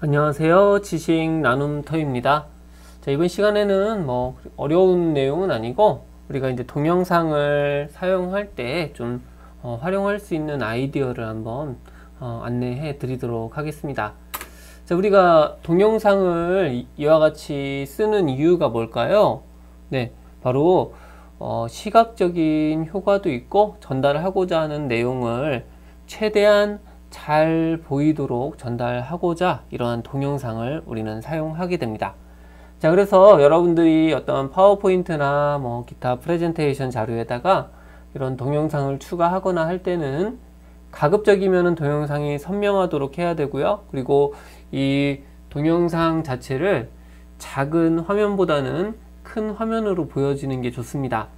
안녕하세요. 지식 나눔터입니다. 자, 이번 시간에는 어려운 내용은 아니고 우리가 이제 동영상을 사용할 때 좀 활용할 수 있는 아이디어를 한번 안내해 드리도록 하겠습니다. 자, 우리가 동영상을 이와 같이 쓰는 이유가 뭘까요? 네, 바로 시각적인 효과도 있고 전달하고자 하는 내용을 최대한 잘 보이도록 전달하고자 이러한 동영상을 우리는 사용하게 됩니다. 자, 그래서 여러분들이 어떤 파워포인트나 기타 프레젠테이션 자료에다가 이런 동영상을 추가하거나 할 때는 가급적이면 동영상이 선명하도록 해야 되고요. 그리고 이 동영상 자체를 작은 화면보다는 큰 화면으로 보여지는 게 좋습니다.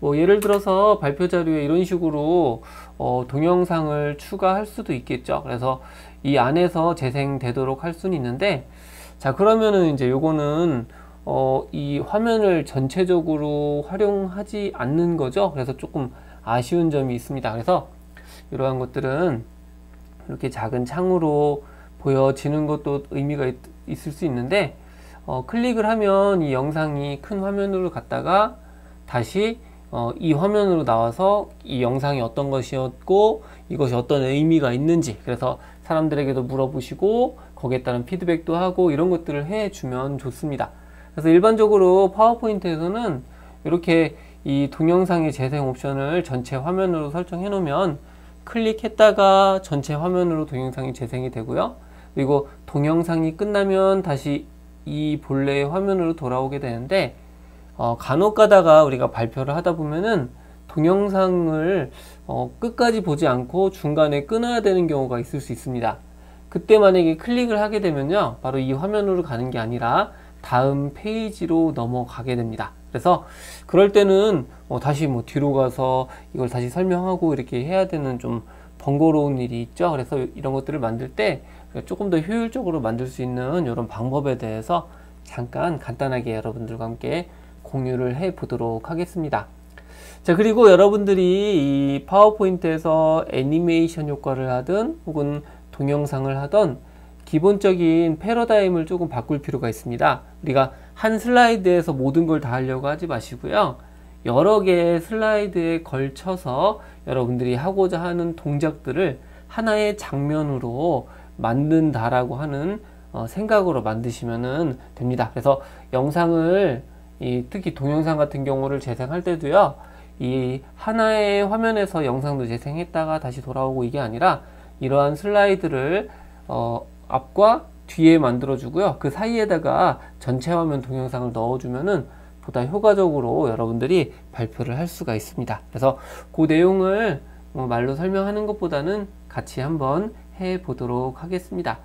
예를 들어서 발표 자료에 이런 식으로 동영상을 추가할 수도 있겠죠. 그래서 이 안에서 재생되도록 할 수는 있는데, 자, 그러면은 이제 요거는 이 화면을 전체적으로 활용하지 않는 거죠. 그래서 조금 아쉬운 점이 있습니다. 그래서 이러한 것들은 이렇게 작은 창으로 보여지는 것도 의미가 있을 수 있는데, 클릭을 하면 이 영상이 큰 화면으로 갔다가 다시 이 화면으로 나와서 이 영상이 어떤 것이었고 이것이 어떤 의미가 있는지, 그래서 사람들에게도 물어보시고 거기에 따른 피드백도 하고 이런 것들을 해주면 좋습니다. 그래서 일반적으로 파워포인트에서는 이렇게 이 동영상의 재생 옵션을 전체 화면으로 설정해 놓으면 클릭했다가 전체 화면으로 동영상이 재생이 되고요. 그리고 동영상이 끝나면 다시 이 본래의 화면으로 돌아오게 되는데, 간혹 가다가 우리가 발표를 하다 보면은 동영상을 끝까지 보지 않고 중간에 끊어야 되는 경우가 있을 수 있습니다. 그때 만약에 클릭을 하게 되면요, 바로 이 화면으로 가는 게 아니라 다음 페이지로 넘어가게 됩니다. 그래서 그럴 때는 다시 뒤로 가서 이걸 다시 설명하고 이렇게 해야 되는 좀 번거로운 일이 있죠. 그래서 이런 것들을 만들 때 조금 더 효율적으로 만들 수 있는 이런 방법에 대해서 잠깐 간단하게 여러분들과 함께 공유를 해 보도록 하겠습니다. 자, 그리고 여러분들이 이 파워포인트에서 애니메이션 효과를 하든 혹은 동영상을 하던 기본적인 패러다임을 조금 바꿀 필요가 있습니다. 우리가 한 슬라이드에서 모든 걸 다 하려고 하지 마시고요, 여러 개의 슬라이드에 걸쳐서 여러분들이 하고자 하는 동작들을 하나의 장면으로 만든다라고 하는 생각으로 만드시면 됩니다. 그래서 영상을 특히 동영상 같은 경우를 재생할 때도요, 이 하나의 화면에서 영상도 재생했다가 다시 돌아오고 이게 아니라 이러한 슬라이드를 앞과 뒤에 만들어 주고요, 그 사이에다가 전체 화면 동영상을 넣어 주면은 보다 효과적으로 여러분들이 발표를 할 수가 있습니다. 그래서 그 내용을 말로 설명하는 것보다는 같이 한번 해 보도록 하겠습니다.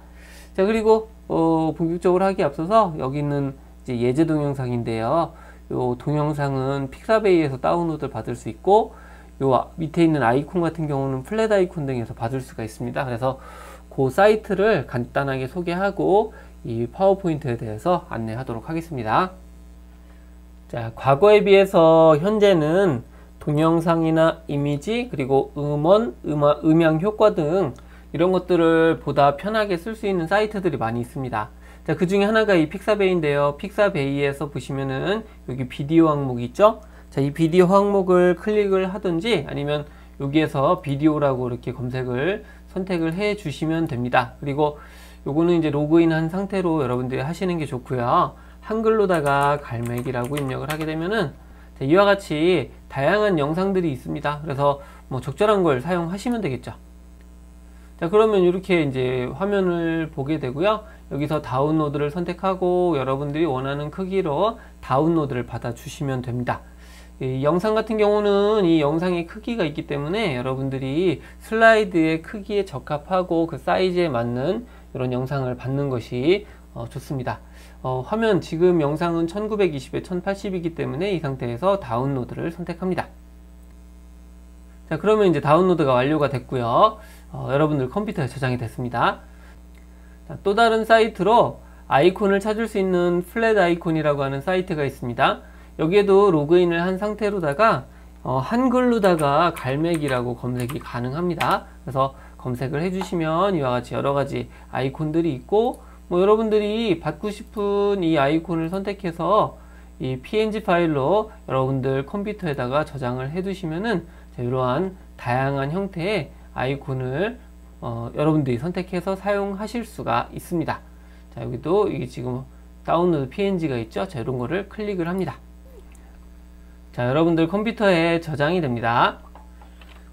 자, 그리고 본격적으로 하기 앞서서 여기 있는 이제 예제 동영상인데요, 요 동영상은 픽사베이에서 다운로드를 받을 수 있고, 요 밑에 있는 아이콘 같은 경우는 플랫 아이콘 등에서 받을 수가 있습니다. 그래서 그 사이트를 간단하게 소개하고 이 파워포인트에 대해서 안내하도록 하겠습니다. 자, 과거에 비해서 현재는 동영상이나 이미지, 그리고 음원, 음향 효과 등 이런 것들을 보다 편하게 쓸 수 있는 사이트들이 많이 있습니다. 자, 그 중에 하나가 이 픽사베이인데요. 픽사베이에서 보시면은 여기 비디오 항목이 있죠? 자, 이 비디오 항목을 클릭을 하든지 아니면 여기에서 비디오라고 이렇게 선택을 해 주시면 됩니다. 그리고 요거는 이제 로그인 한 상태로 여러분들이 하시는 게 좋고요. 한글로다가 갈매기라고 입력을 하게 되면은 이와 같이 다양한 영상들이 있습니다. 그래서 적절한 걸 사용하시면 되겠죠. 자, 그러면 이렇게 이제 화면을 보게 되고요. 여기서 다운로드를 선택하고 여러분들이 원하는 크기로 다운로드를 받아 주시면 됩니다. 이 영상 같은 경우는 이 영상의 크기가 있기 때문에 여러분들이 슬라이드의 크기에 적합하고 그 사이즈에 맞는 이런 영상을 받는 것이 좋습니다. 화면 지금 영상은 1920에 1080이기 때문에 이 상태에서 다운로드를 선택합니다. 자, 그러면 이제 다운로드가 완료가 됐고요. 여러분들 컴퓨터에 저장이 됐습니다. 자, 또 다른 사이트로 아이콘을 찾을 수 있는 플랫 아이콘이라고 하는 사이트가 있습니다. 여기에도 로그인을 한 상태로다가 한글로다가 갈매기라고 검색이 가능합니다. 그래서 검색을 해주시면 이와 같이 여러가지 아이콘들이 있고, 뭐 여러분들이 받고 싶은 이 아이콘을 선택해서 이 PNG 파일로 여러분들 컴퓨터에다가 저장을 해 두시면은 이러한 다양한 형태의 아이콘을 여러분들이 선택해서 사용하실 수가 있습니다. 자, 여기도 이게 지금 다운로드 PNG가 있죠. 자, 이런 거를 클릭을 합니다. 자, 여러분들 컴퓨터에 저장이 됩니다.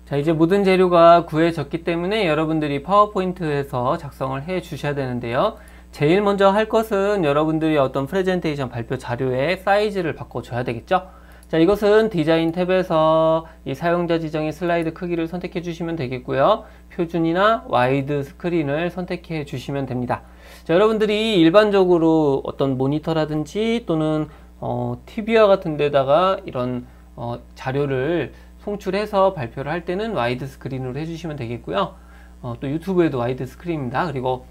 자, 이제 모든 재료가 구해졌기 때문에 여러분들이 파워포인트에서 작성을 해 주셔야 되는데요. 제일 먼저 할 것은 여러분들이 어떤 프레젠테이션 발표 자료의 사이즈를 바꿔줘야 되겠죠. 자, 이것은 디자인 탭에서 이 사용자 지정의 슬라이드 크기를 선택해 주시면 되겠고요. 표준이나 와이드 스크린을 선택해 주시면 됩니다. 자, 여러분들이 일반적으로 어떤 모니터라든지 또는 TV와 같은 데다가 이런 자료를 송출해서 발표를 할 때는 와이드 스크린으로 해주시면 되겠고요. 또 유튜브에도 와이드 스크린입니다. 그리고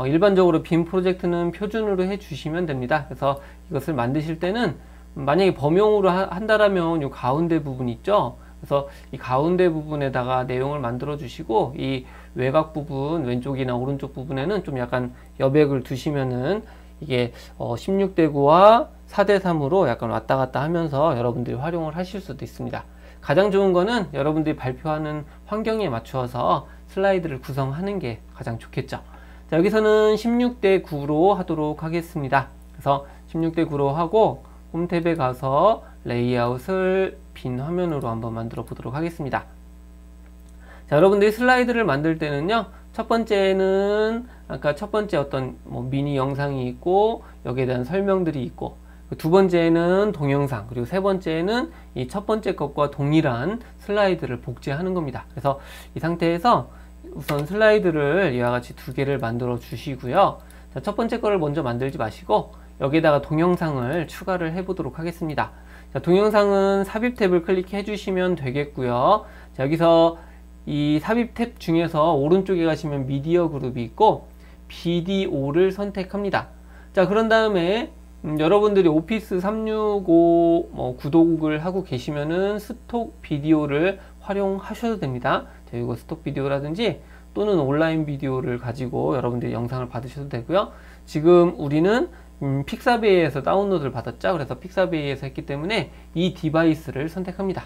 일반적으로 빔 프로젝트는 표준으로 해주시면 됩니다. 그래서 이것을 만드실 때는 만약에 범용으로 한다라면 이 가운데 부분 있죠. 그래서 이 가운데 부분에다가 내용을 만들어 주시고 이 외곽 부분 왼쪽이나 오른쪽 부분에는 좀 약간 여백을 두시면은 이게 16:9와 4:3으로 약간 왔다 갔다 하면서 여러분들이 활용을 하실 수도 있습니다. 가장 좋은 거는 여러분들이 발표하는 환경에 맞추어서 슬라이드를 구성하는 게 가장 좋겠죠. 자, 여기서는 16:9로 하도록 하겠습니다. 그래서 16:9로 하고 홈 탭에 가서 레이아웃을 빈 화면으로 한번 만들어 보도록 하겠습니다. 자, 여러분들이 슬라이드를 만들 때는요, 첫 번째는 아까 첫 번째 어떤 미니 영상이 있고 여기에 대한 설명들이 있고, 두 번째는 동영상, 그리고 세 번째는 이 첫 번째 것과 동일한 슬라이드를 복제하는 겁니다. 그래서 이 상태에서 우선 슬라이드를 이와 같이 두 개를 만들어 주시고요. 자, 첫 번째 거를 먼저 만들지 마시고 여기에다가 동영상을 추가를 해 보도록 하겠습니다. 자, 동영상은 삽입 탭을 클릭해 주시면 되겠고요. 자, 여기서 이 삽입 탭 중에서 오른쪽에 가시면 미디어 그룹이 있고 BDO를 선택합니다. 자, 그런 다음에 여러분들이 오피스 365 구독을 하고 계시면은 스톡 비디오를 활용하셔도 됩니다. 자, 이거 스톡 비디오라든지 또는 온라인 비디오를 가지고 여러분들이 영상을 받으셔도 되고요. 지금 우리는 픽사베이에서 다운로드를 받았죠. 그래서 픽사베이에서 했기 때문에 이 디바이스를 선택합니다.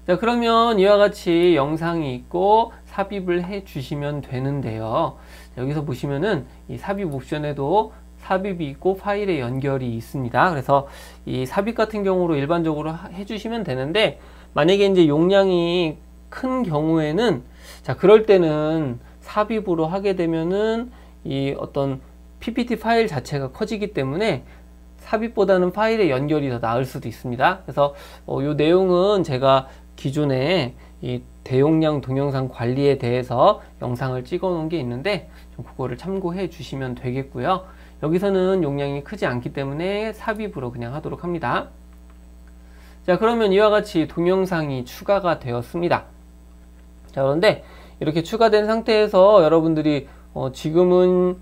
자, 그러면 이와 같이 영상이 있고 삽입을 해 주시면 되는데요. 자, 여기서 보시면은 이 삽입 옵션에도 삽입이 있고 파일의 연결이 있습니다. 그래서 이 삽입 같은 경우로 일반적으로 해주시면 되는데, 만약에 이제 용량이 큰 경우에는, 자, 그럴 때는 삽입으로 하게 되면은 이 어떤 PPT 파일 자체가 커지기 때문에 삽입보다는 파일의 연결이 더 나을 수도 있습니다. 그래서 이 내용은 제가 기존에 이 대용량 동영상 관리에 대해서 영상을 찍어 놓은 게 있는데 좀 그거를 참고해 주시면 되겠고요. 여기서는 용량이 크지 않기 때문에 삽입으로 그냥 하도록 합니다. 자, 그러면 이와 같이 동영상이 추가가 되었습니다. 자, 그런데 이렇게 추가된 상태에서 여러분들이 지금은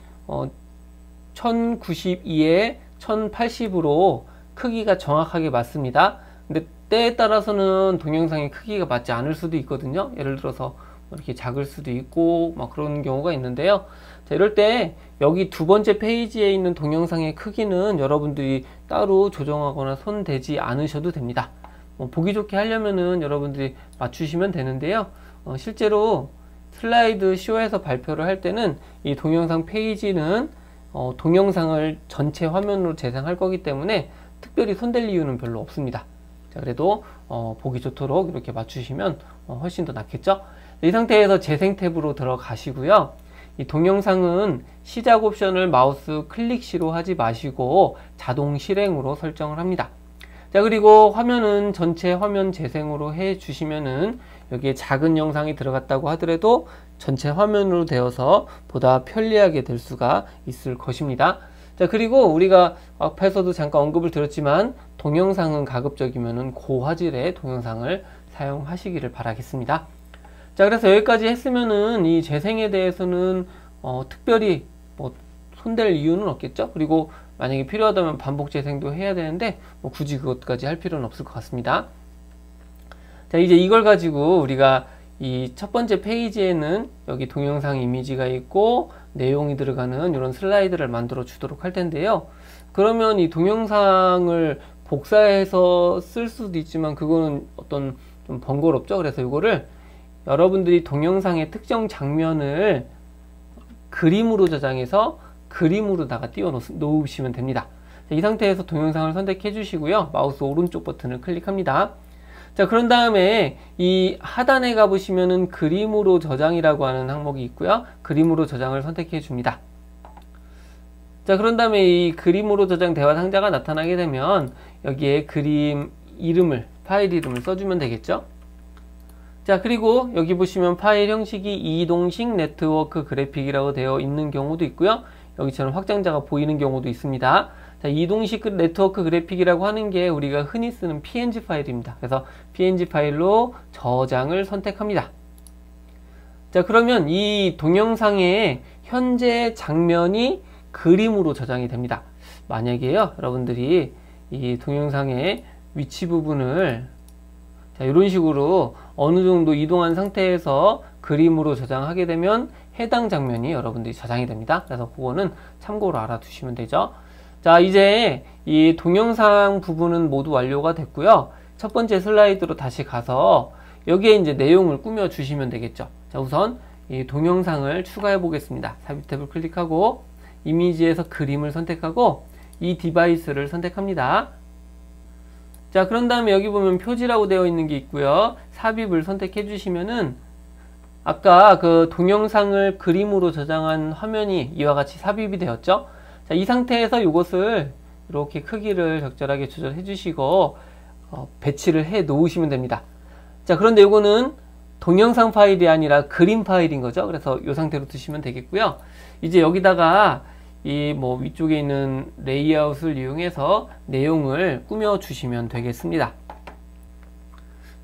1092에 1080으로 크기가 정확하게 맞습니다. 근데 때에 따라서는 동영상의 크기가 맞지 않을 수도 있거든요. 예를 들어서 이렇게 작을 수도 있고 막 그런 경우가 있는데요. 자, 이럴 때 여기 두 번째 페이지에 있는 동영상의 크기는 여러분들이 따로 조정하거나 손대지 않으셔도 됩니다. 보기 좋게 하려면은 여러분들이 맞추시면 되는데요. 실제로 슬라이드 쇼에서 발표를 할 때는 이 동영상 페이지는 동영상을 전체 화면으로 재생할 거기 때문에 특별히 손댈 이유는 별로 없습니다. 자, 그래도 보기 좋도록 이렇게 맞추시면 훨씬 더 낫겠죠? 이 상태에서 재생 탭으로 들어가시고요. 이 동영상은 시작 옵션을 마우스 클릭 시로 하지 마시고 자동 실행으로 설정을 합니다. 자, 그리고 화면은 전체 화면 재생으로 해 주시면은 여기에 작은 영상이 들어갔다고 하더라도 전체 화면으로 되어서 보다 편리하게 될 수가 있을 것입니다. 자, 그리고 우리가 앞에서도 잠깐 언급을 드렸지만 동영상은 가급적이면은 고화질의 동영상을 사용하시기를 바라겠습니다. 자, 그래서 여기까지 했으면은 이 재생에 대해서는 특별히 손댈 이유는 없겠죠. 그리고 만약에 필요하다면 반복 재생도 해야 되는데 굳이 그것까지 할 필요는 없을 것 같습니다. 자, 이제 이걸 가지고 우리가 이 첫 번째 페이지에는 여기 동영상 이미지가 있고 내용이 들어가는 이런 슬라이드를 만들어 주도록 할 텐데요. 그러면 이 동영상을 복사해서 쓸 수도 있지만 그거는 어떤 좀 번거롭죠. 그래서 이거를 여러분들이 동영상의 특정 장면을 그림으로 저장해서 그림으로다가 띄워 놓으시면 됩니다. 자, 이 상태에서 동영상을 선택해 주시고요. 마우스 오른쪽 버튼을 클릭합니다. 자, 그런 다음에 이 하단에 가보시면은 그림으로 저장이라고 하는 항목이 있고요. 그림으로 저장을 선택해 줍니다. 자, 그런 다음에 이 그림으로 저장 대화 상자가 나타나게 되면 여기에 그림 이름을, 파일 이름을 써주면 되겠죠. 자, 그리고 여기 보시면 파일 형식이 이동식 네트워크 그래픽이라고 되어 있는 경우도 있고요. 여기처럼 확장자가 보이는 경우도 있습니다. 자, 이동식 네트워크 그래픽이라고 하는 게 우리가 흔히 쓰는 PNG 파일입니다. 그래서 PNG 파일로 저장을 선택합니다. 자, 그러면 이 동영상의 현재 장면이 그림으로 저장이 됩니다. 만약에요, 여러분들이 이 동영상의 위치 부분을 자, 이런 식으로 어느 정도 이동한 상태에서 그림으로 저장하게 되면 해당 장면이 여러분들이 저장이 됩니다. 그래서 그거는 참고로 알아두시면 되죠. 자, 이제 이 동영상 부분은 모두 완료가 됐고요. 첫 번째 슬라이드로 다시 가서 여기에 이제 내용을 꾸며 주시면 되겠죠. 자, 우선 이 동영상을 추가해 보겠습니다. 삽입 탭을 클릭하고 이미지에서 그림을 선택하고 이 디바이스를 선택합니다. 자, 그런 다음에 여기 보면 표지라고 되어 있는 게 있고요. 삽입을 선택해 주시면은 아까 그 동영상을 그림으로 저장한 화면이 이와 같이 삽입이 되었죠. 자, 이 상태에서 이것을 이렇게 크기를 적절하게 조절해 주시고 배치를 해 놓으시면 됩니다. 자, 그런데 이거는 동영상 파일이 아니라 그림 파일인 거죠. 그래서 이 상태로 두시면 되겠고요. 이제 여기다가 이 뭐 위쪽에 있는 레이아웃을 이용해서 내용을 꾸며 주시면 되겠습니다.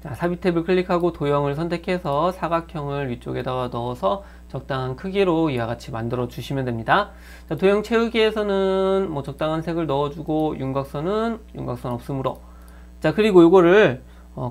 자, 삽입 탭을 클릭하고 도형을 선택해서 사각형을 위쪽에다가 넣어서 적당한 크기로 이와 같이 만들어 주시면 됩니다. 자, 도형 채우기에서는 뭐 적당한 색을 넣어주고 윤곽선은 윤곽선 없으므로, 자, 그리고 이거를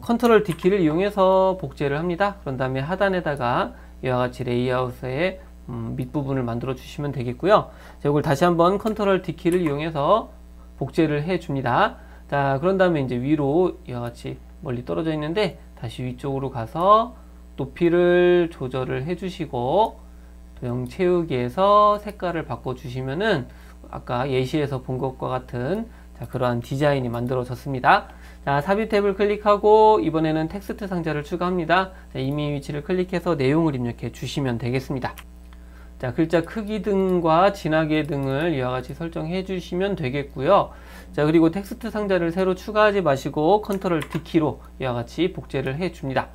컨트롤 D키를 이용해서 복제를 합니다. 그런 다음에 하단에다가 이와 같이 레이아웃의 밑부분을 만들어 주시면 되겠고요. 자, 이걸 다시 한번 컨트롤 D키를 이용해서 복제를 해 줍니다. 자, 그런 다음에 이제 위로 이와 같이 멀리 떨어져 있는데 다시 위쪽으로 가서 높이를 조절을 해 주시고 도형 채우기에서 색깔을 바꿔 주시면은 아까 예시에서 본 것과 같은 자, 그러한 디자인이 만들어졌습니다. 자, 삽입 탭을 클릭하고 이번에는 텍스트 상자를 추가합니다. 자, 이미 위치를 클릭해서 내용을 입력해 주시면 되겠습니다. 자, 글자 크기 등과 진하게 등을 이와 같이 설정해 주시면 되겠고요. 자, 그리고 텍스트 상자를 새로 추가하지 마시고 컨트롤 D키로 이와 같이 복제를 해 줍니다.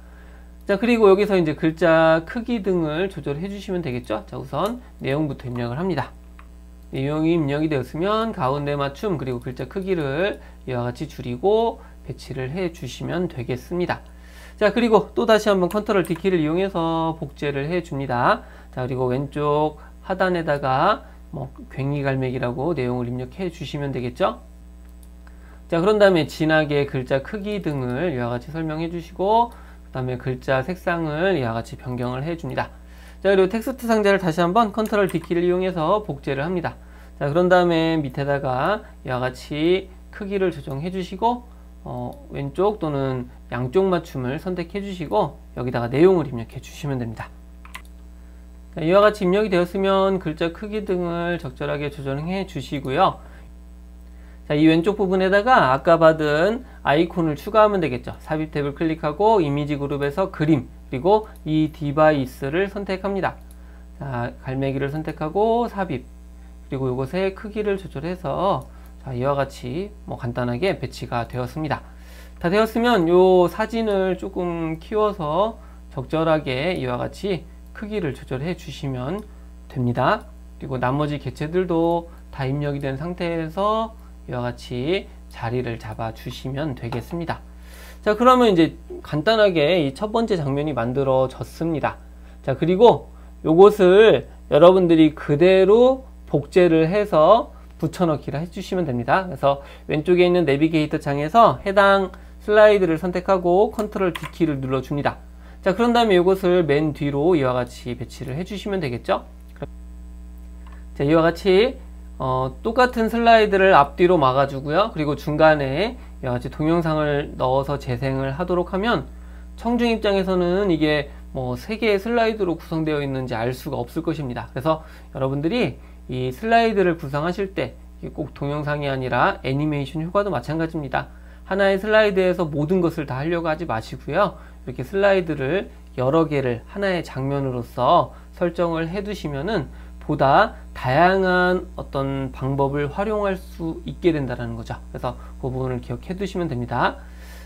자, 그리고 여기서 이제 글자 크기 등을 조절해 주시면 되겠죠. 자, 우선 내용부터 입력을 합니다. 내용이 입력이 되었으면 가운데 맞춤 그리고 글자 크기를 이와 같이 줄이고 배치를 해 주시면 되겠습니다. 자, 그리고 또 다시 한번 컨트롤 D키를 이용해서 복제를 해 줍니다. 자, 그리고 왼쪽 하단에다가 뭐 괭이갈매기라고 내용을 입력해 주시면 되겠죠. 자, 그런 다음에 진하게 글자 크기 등을 이와 같이 설명해 주시고 그 다음에 글자 색상을 이와 같이 변경을 해 줍니다. 자, 그리고 텍스트 상자를 다시 한번 컨트롤 D키를 이용해서 복제를 합니다. 자, 그런 다음에 밑에다가 이와 같이 크기를 조정해 주시고 왼쪽 또는 양쪽 맞춤을 선택해 주시고 여기다가 내용을 입력해 주시면 됩니다. 자, 이와 같이 입력이 되었으면 글자 크기 등을 적절하게 조정해 주시고요. 자, 이 왼쪽 부분에다가 아까 받은 아이콘을 추가하면 되겠죠. 삽입 탭을 클릭하고 이미지 그룹에서 그림 그리고 이 디바이스를 선택합니다. 자, 갈매기를 선택하고 삽입 그리고 이것의 크기를 조절해서 자, 이와 같이 뭐 간단하게 배치가 되었습니다. 다 되었으면 이 사진을 조금 키워서 적절하게 이와 같이 크기를 조절해 주시면 됩니다. 그리고 나머지 개체들도 다 입력이 된 상태에서 이와 같이 자리를 잡아 주시면 되겠습니다. 자, 그러면 이제 간단하게 이 첫 번째 장면이 만들어졌습니다. 자, 그리고 요것을 여러분들이 그대로 복제를 해서 붙여넣기를 해주시면 됩니다. 그래서 왼쪽에 있는 내비게이터 창에서 해당 슬라이드를 선택하고 컨트롤 D키를 눌러줍니다. 자, 그런 다음에 이것을 맨 뒤로 이와 같이 배치를 해주시면 되겠죠. 자, 이와 같이 똑같은 슬라이드를 앞뒤로 막아주고요. 그리고 중간에 이와 같이 동영상을 넣어서 재생을 하도록 하면 청중 입장에서는 이게 뭐 3개의 슬라이드로 구성되어 있는지 알 수가 없을 것입니다. 그래서 여러분들이 이 슬라이드를 구성하실 때 꼭 동영상이 아니라 애니메이션 효과도 마찬가지입니다. 하나의 슬라이드에서 모든 것을 다 하려고 하지 마시고요. 이렇게 슬라이드를 여러 개를 하나의 장면으로서 설정을 해 두시면은 보다 다양한 어떤 방법을 활용할 수 있게 된다는 거죠. 그래서 그 부분을 기억해 두시면 됩니다.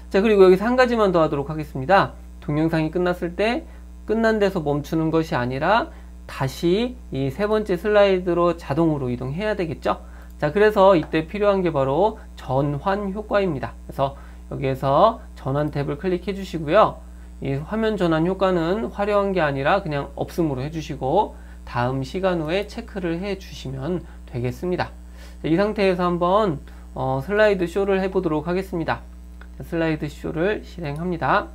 자, 그리고 여기서 한 가지만 더 하도록 하겠습니다. 동영상이 끝났을 때 끝난 데서 멈추는 것이 아니라 다시 이 3번째 슬라이드로 자동으로 이동해야 되겠죠. 자, 그래서 이때 필요한 게 바로 전환 효과입니다. 그래서 여기에서 전환 탭을 클릭해 주시고요. 이 화면 전환 효과는 화려한 게 아니라 그냥 없음으로 해주시고 다음 시간 후에 체크를 해 주시면 되겠습니다. 자, 이 상태에서 한번 슬라이드 쇼를 해보도록 하겠습니다. 자, 슬라이드 쇼를 실행합니다.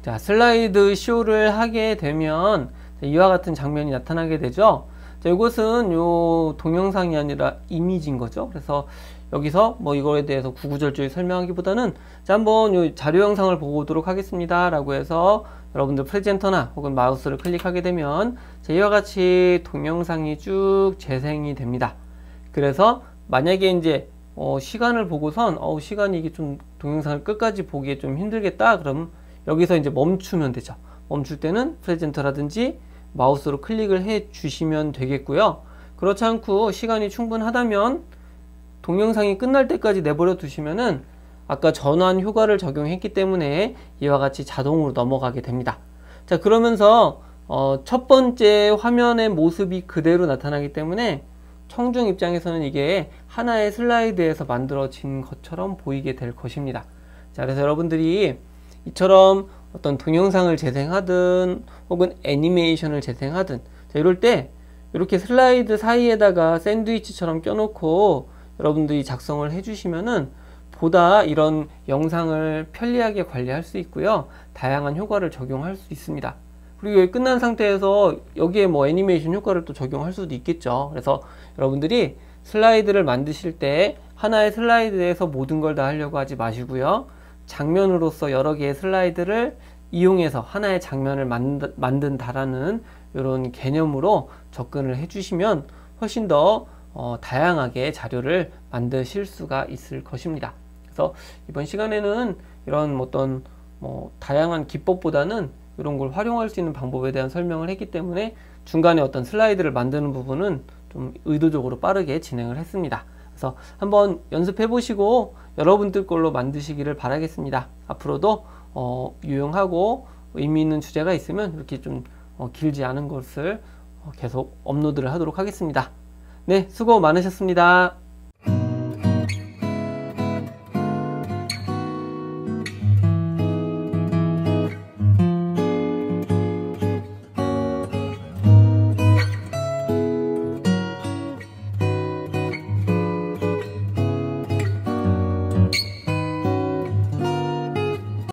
자, 슬라이드 쇼를 하게 되면 이와 같은 장면이 나타나게 되죠. 자, 이것은 요 동영상이 아니라 이미지인 거죠. 그래서 여기서 뭐 이거에 대해서 구구절절 설명하기보다는 자, 한번 요 자료 영상을 보도록 하겠습니다 라고 해서 여러분들 프레젠터나 혹은 마우스를 클릭하게 되면 자, 이와 같이 동영상이 쭉 재생이 됩니다. 그래서 만약에 이제 시간을 보고선 시간이 이게 좀 동영상을 끝까지 보기에 좀 힘들겠다 그럼 여기서 이제 멈추면 되죠. 멈출 때는 프레젠터라든지 마우스로 클릭을 해 주시면 되겠고요. 그렇지 않고 시간이 충분하다면 동영상이 끝날 때까지 내버려 두시면은 아까 전환 효과를 적용했기 때문에 이와 같이 자동으로 넘어가게 됩니다. 자, 그러면서 첫 번째 화면의 모습이 그대로 나타나기 때문에 청중 입장에서는 이게 하나의 슬라이드에서 만들어진 것처럼 보이게 될 것입니다. 자, 그래서 여러분들이 이처럼 어떤 동영상을 재생하든 혹은 애니메이션을 재생하든 자, 이럴 때 이렇게 슬라이드 사이에다가 샌드위치처럼 껴놓고 여러분들이 작성을 해주시면은 보다 이런 영상을 편리하게 관리할 수 있고요. 다양한 효과를 적용할 수 있습니다. 그리고 여기 끝난 상태에서 여기에 뭐 애니메이션 효과를 또 적용할 수도 있겠죠. 그래서 여러분들이 슬라이드를 만드실 때 하나의 슬라이드에서 모든 걸 다 하려고 하지 마시고요. 장면으로서 여러 개의 슬라이드를 이용해서 하나의 장면을 만든다라는 이런 개념으로 접근을 해주시면 훨씬 더 다양하게 자료를 만드실 수가 있을 것입니다. 그래서 이번 시간에는 이런 어떤 다양한 기법보다는 이런 걸 활용할 수 있는 방법에 대한 설명을 했기 때문에 중간에 어떤 슬라이드를 만드는 부분은 좀 의도적으로 빠르게 진행을 했습니다. 그래서 한번 연습해 보시고 여러분들 걸로 만드시기를 바라겠습니다. 앞으로도 유용하고 의미 있는 주제가 있으면 이렇게 좀 길지 않은 것을 계속 업로드를 하도록 하겠습니다. 네, 수고 많으셨습니다.